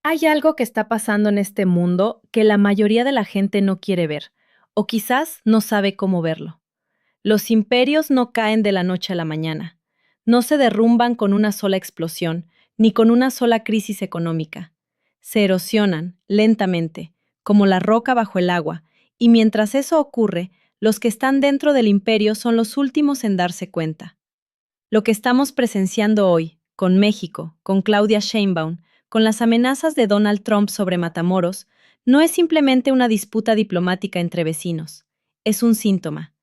Hay algo que está pasando en este mundo que la mayoría de la gente no quiere ver, o quizás no sabe cómo verlo. Los imperios no caen de la noche a la mañana, no se derrumban con una sola explosión, ni con una sola crisis económica. Se erosionan lentamente, como la roca bajo el agua, y mientras eso ocurre, los que están dentro del imperio son los últimos en darse cuenta. Lo que estamos presenciando hoy, con México, con Claudia Sheinbaum, con las amenazas de Donald Trump sobre Matamoros, no es simplemente una disputa diplomática entre vecinos. Es un síntoma.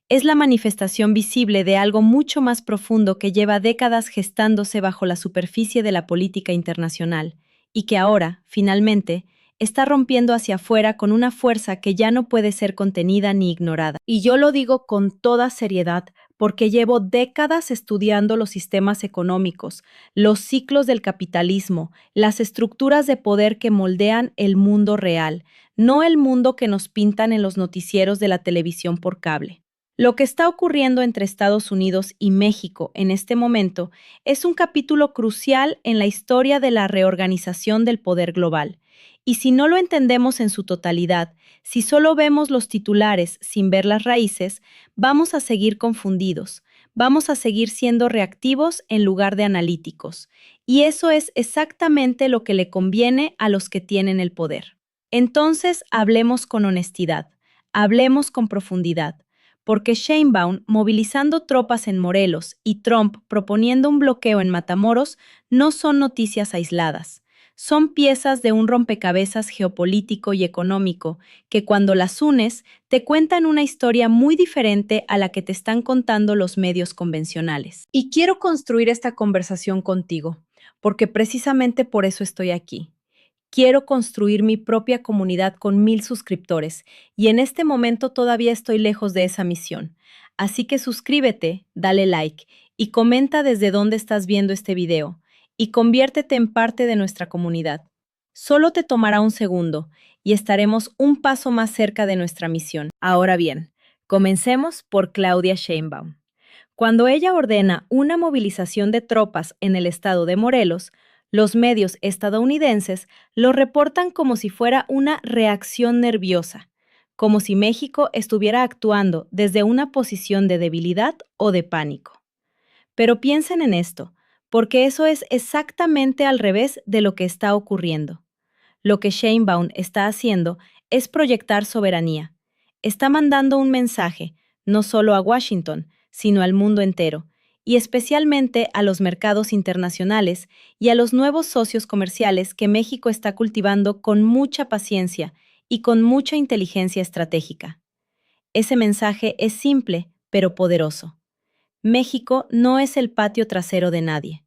Es la manifestación visible de algo mucho más profundo que lleva décadas gestándose bajo la superficie de la política internacional y que ahora, finalmente, está rompiendo hacia afuera con una fuerza que ya no puede ser contenida ni ignorada. Y yo lo digo con toda seriedad porque llevo décadas estudiando los sistemas económicos, los ciclos del capitalismo, las estructuras de poder que moldean el mundo real, no el mundo que nos pintan en los noticieros de la televisión por cable. Lo que está ocurriendo entre Estados Unidos y México en este momento es un capítulo crucial en la historia de la reorganización del poder global. Y si no lo entendemos en su totalidad, si solo vemos los titulares sin ver las raíces, vamos a seguir confundidos, vamos a seguir siendo reactivos en lugar de analíticos. Y eso es exactamente lo que le conviene a los que tienen el poder. Entonces, hablemos con honestidad, hablemos con profundidad, porque Sheinbaum movilizando tropas en Morelos y Trump proponiendo un bloqueo en Matamoros no son noticias aisladas. Son piezas de un rompecabezas geopolítico y económico que cuando las unes te cuentan una historia muy diferente a la que te están contando los medios convencionales. Y quiero construir esta conversación contigo, porque precisamente por eso estoy aquí. Quiero construir mi propia comunidad con 1000 suscriptores y en este momento todavía estoy lejos de esa misión. Así que suscríbete, dale like y comenta desde dónde estás viendo este video y conviértete en parte de nuestra comunidad. Solo te tomará un segundo y estaremos un paso más cerca de nuestra misión. Ahora bien, comencemos por Claudia Sheinbaum. Cuando ella ordena una movilización de tropas en el estado de Morelos, los medios estadounidenses lo reportan como si fuera una reacción nerviosa, como si México estuviera actuando desde una posición de debilidad o de pánico. Pero piensen en esto, porque eso es exactamente al revés de lo que está ocurriendo. Lo que Sheinbaum está haciendo es proyectar soberanía. Está mandando un mensaje, no solo a Washington, sino al mundo entero, y especialmente a los mercados internacionales y a los nuevos socios comerciales que México está cultivando con mucha paciencia y con mucha inteligencia estratégica. Ese mensaje es simple, pero poderoso. México no es el patio trasero de nadie.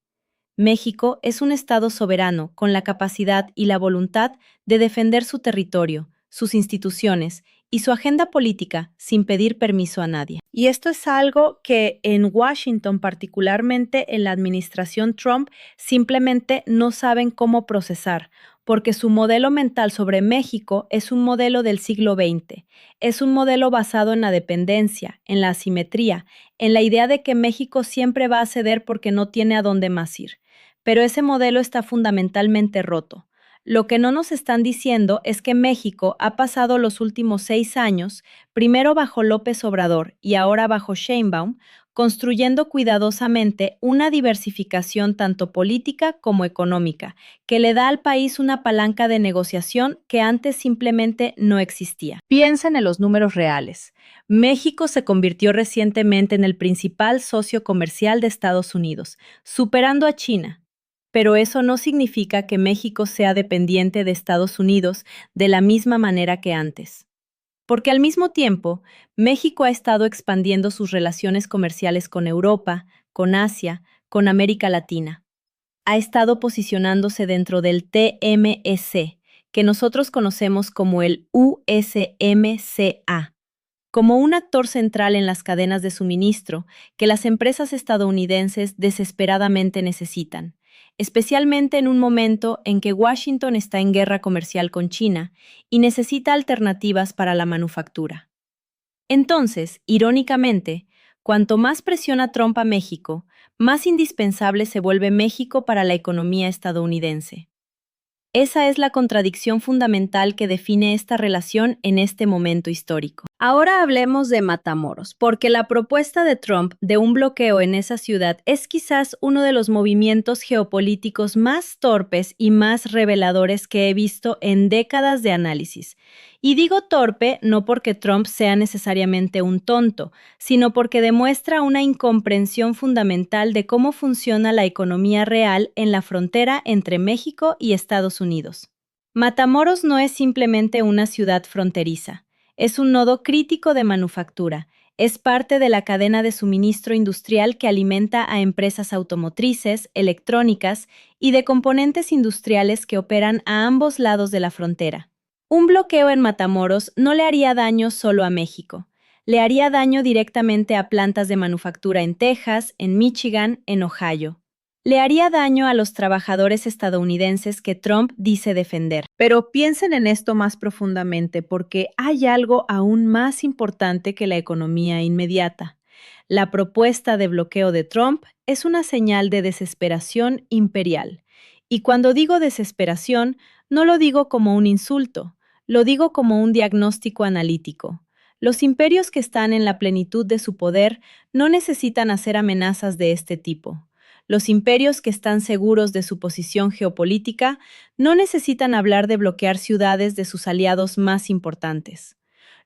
México es un Estado soberano con la capacidad y la voluntad de defender su territorio, sus instituciones y su agenda política sin pedir permiso a nadie. Y esto es algo que en Washington, particularmente en la administración Trump, simplemente no saben cómo procesar, porque su modelo mental sobre México es un modelo del siglo XX. Es un modelo basado en la dependencia, en la asimetría, en la idea de que México siempre va a ceder porque no tiene a dónde más ir. Pero ese modelo está fundamentalmente roto. Lo que no nos están diciendo es que México ha pasado los últimos 6 años, primero bajo López Obrador y ahora bajo Sheinbaum, construyendo cuidadosamente una diversificación tanto política como económica, que le da al país una palanca de negociación que antes simplemente no existía. Piensen en los números reales. México se convirtió recientemente en el principal socio comercial de Estados Unidos, superando a China. Pero eso no significa que México sea dependiente de Estados Unidos de la misma manera que antes. Porque al mismo tiempo, México ha estado expandiendo sus relaciones comerciales con Europa, con Asia, con América Latina. Ha estado posicionándose dentro del TMEC, que nosotros conocemos como el USMCA, como un actor central en las cadenas de suministro que las empresas estadounidenses desesperadamente necesitan, especialmente en un momento en que Washington está en guerra comercial con China y necesita alternativas para la manufactura. Entonces, irónicamente, cuanto más presiona Trump a México, más indispensable se vuelve México para la economía estadounidense. Esa es la contradicción fundamental que define esta relación en este momento histórico. Ahora hablemos de Matamoros, porque la propuesta de Trump de un bloqueo en esa ciudad es quizás uno de los movimientos geopolíticos más torpes y más reveladores que he visto en décadas de análisis. Y digo torpe no porque Trump sea necesariamente un tonto, sino porque demuestra una incomprensión fundamental de cómo funciona la economía real en la frontera entre México y Estados Unidos. Matamoros no es simplemente una ciudad fronteriza, es un nodo crítico de manufactura, es parte de la cadena de suministro industrial que alimenta a empresas automotrices, electrónicas y de componentes industriales que operan a ambos lados de la frontera. Un bloqueo en Matamoros no le haría daño solo a México, le haría daño directamente a plantas de manufactura en Texas, en Michigan, en Ohio. Le haría daño a los trabajadores estadounidenses que Trump dice defender. Pero piensen en esto más profundamente porque hay algo aún más importante que la economía inmediata. La propuesta de bloqueo de Trump es una señal de desesperación imperial. Y cuando digo desesperación, no lo digo como un insulto, lo digo como un diagnóstico analítico. Los imperios que están en la plenitud de su poder no necesitan hacer amenazas de este tipo. Los imperios que están seguros de su posición geopolítica no necesitan hablar de bloquear ciudades de sus aliados más importantes.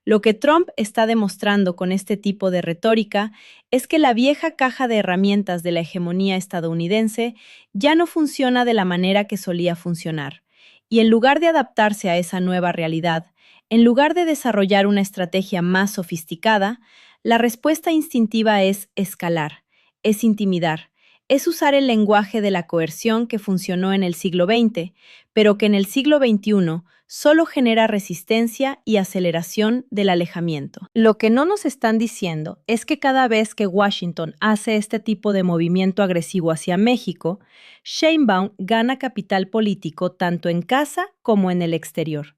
Lo que Trump está demostrando con este tipo de retórica es que la vieja caja de herramientas de la hegemonía estadounidense ya no funciona de la manera que solía funcionar. Y en lugar de adaptarse a esa nueva realidad, en lugar de desarrollar una estrategia más sofisticada, la respuesta instintiva es escalar, es intimidar, es usar el lenguaje de la coerción que funcionó en el siglo XX, pero que en el siglo XXI solo genera resistencia y aceleración del alejamiento. Lo que no nos están diciendo es que cada vez que Washington hace este tipo de movimiento agresivo hacia México, Sheinbaum gana capital político tanto en casa como en el exterior.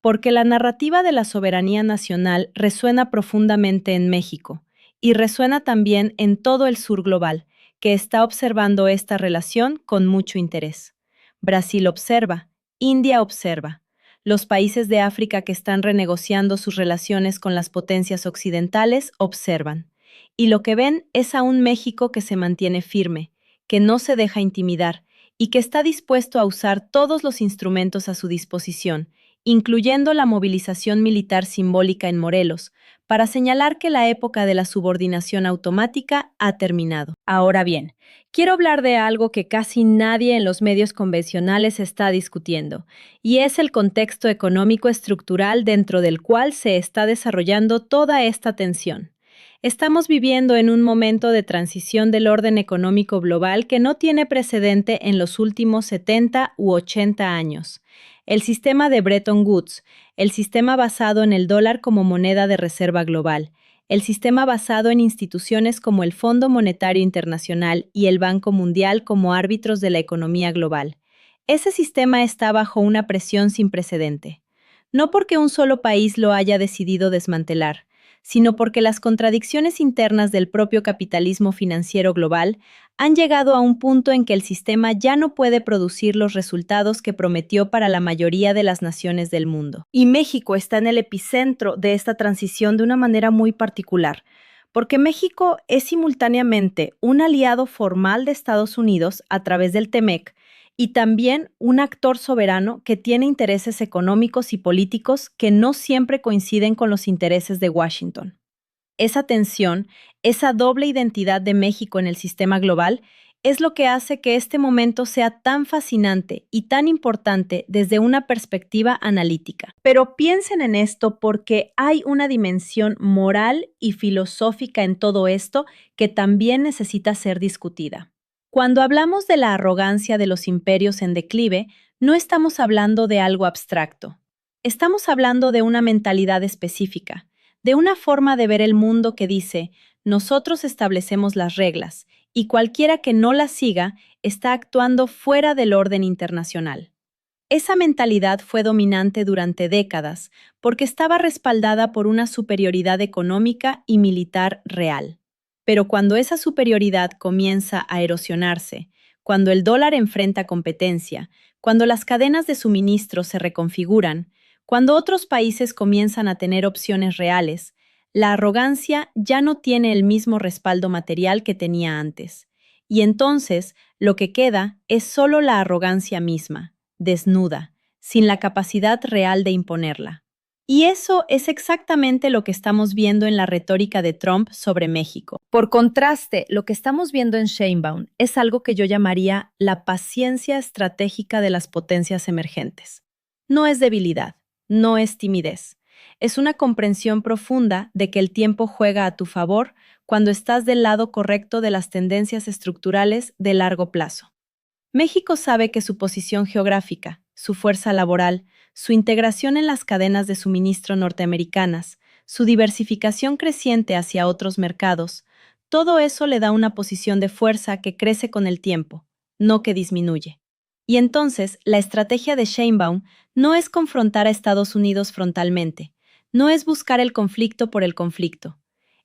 Porque la narrativa de la soberanía nacional resuena profundamente en México y resuena también en todo el sur global, que está observando esta relación con mucho interés. Brasil observa, India observa. Los países de África que están renegociando sus relaciones con las potencias occidentales observan. Y lo que ven es a un México que se mantiene firme, que no se deja intimidar y que está dispuesto a usar todos los instrumentos a su disposición, incluyendo la movilización militar simbólica en Morelos, para señalar que la época de la subordinación automática ha terminado. Ahora bien, quiero hablar de algo que casi nadie en los medios convencionales está discutiendo, y es el contexto económico estructural dentro del cual se está desarrollando toda esta tensión. Estamos viviendo en un momento de transición del orden económico global que no tiene precedente en los últimos 70 u 80 años. El sistema de Bretton Woods, el sistema basado en el dólar como moneda de reserva global, el sistema basado en instituciones como el Fondo Monetario Internacional y el Banco Mundial como árbitros de la economía global. Ese sistema está bajo una presión sin precedente. No porque un solo país lo haya decidido desmantelar, sino porque las contradicciones internas del propio capitalismo financiero global han llegado a un punto en que el sistema ya no puede producir los resultados que prometió para la mayoría de las naciones del mundo. Y México está en el epicentro de esta transición de una manera muy particular, porque México es simultáneamente un aliado formal de Estados Unidos a través del TEMEC y también un actor soberano que tiene intereses económicos y políticos que no siempre coinciden con los intereses de Washington. Esa tensión, esa doble identidad de México en el sistema global, es lo que hace que este momento sea tan fascinante y tan importante desde una perspectiva analítica. Pero piensen en esto porque hay una dimensión moral y filosófica en todo esto que también necesita ser discutida. Cuando hablamos de la arrogancia de los imperios en declive, no estamos hablando de algo abstracto. Estamos hablando de una mentalidad específica, de una forma de ver el mundo que dice, nosotros establecemos las reglas, y cualquiera que no las siga está actuando fuera del orden internacional. Esa mentalidad fue dominante durante décadas porque estaba respaldada por una superioridad económica y militar real. Pero cuando esa superioridad comienza a erosionarse, cuando el dólar enfrenta competencia, Cuando las cadenas de suministro se reconfiguran, cuando otros países comienzan a tener opciones reales, la arrogancia ya no tiene el mismo respaldo material que tenía antes. Y entonces, lo que queda es solo la arrogancia misma, desnuda, sin la capacidad real de imponerla. Y eso es exactamente lo que estamos viendo en la retórica de Trump sobre México. Por contraste, lo que estamos viendo en Sheinbaum es algo que yo llamaría la paciencia estratégica de las potencias emergentes. No es debilidad, no es timidez. Es una comprensión profunda de que el tiempo juega a tu favor cuando estás del lado correcto de las tendencias estructurales de largo plazo. México sabe que su posición geográfica, su fuerza laboral, su integración en las cadenas de suministro norteamericanas, su diversificación creciente hacia otros mercados, todo eso le da una posición de fuerza que crece con el tiempo, no que disminuye. Y entonces, la estrategia de Sheinbaum no es confrontar a Estados Unidos frontalmente, no es buscar el conflicto por el conflicto,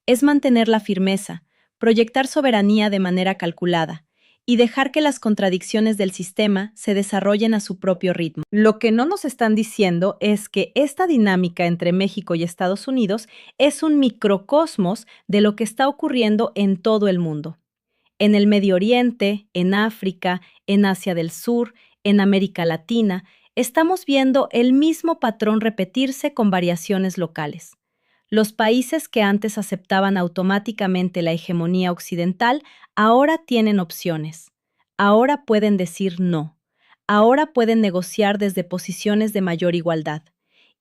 es mantener la firmeza, proyectar soberanía de manera calculada, y dejar que las contradicciones del sistema se desarrollen a su propio ritmo. Lo que no nos están diciendo es que esta dinámica entre México y Estados Unidos es un microcosmos de lo que está ocurriendo en todo el mundo. En el Medio Oriente, en África, en Asia del Sur, en América Latina, estamos viendo el mismo patrón repetirse con variaciones locales. Los países que antes aceptaban automáticamente la hegemonía occidental ahora tienen opciones. Ahora pueden decir no. Ahora pueden negociar desde posiciones de mayor igualdad.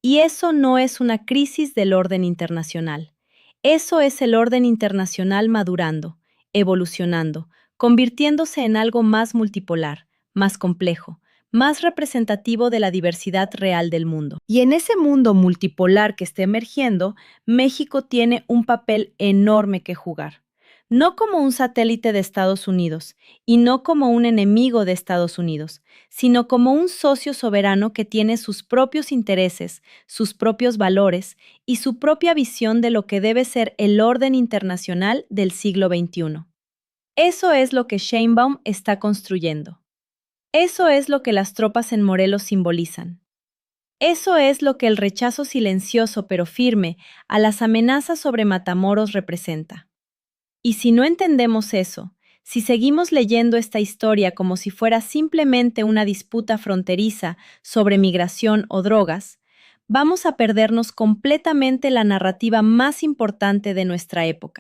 Y eso no es una crisis del orden internacional. Eso es el orden internacional madurando, evolucionando, convirtiéndose en algo más multipolar, más complejo, más representativo de la diversidad real del mundo. Y en ese mundo multipolar que está emergiendo, México tiene un papel enorme que jugar. No como un satélite de Estados Unidos y no como un enemigo de Estados Unidos, sino como un socio soberano que tiene sus propios intereses, sus propios valores y su propia visión de lo que debe ser el orden internacional del siglo XXI. Eso es lo que Sheinbaum está construyendo. Eso es lo que las tropas en Morelos simbolizan. Eso es lo que el rechazo silencioso pero firme a las amenazas sobre Matamoros representa. Y si no entendemos eso, si seguimos leyendo esta historia como si fuera simplemente una disputa fronteriza sobre migración o drogas, vamos a perdernos completamente la narrativa más importante de nuestra época.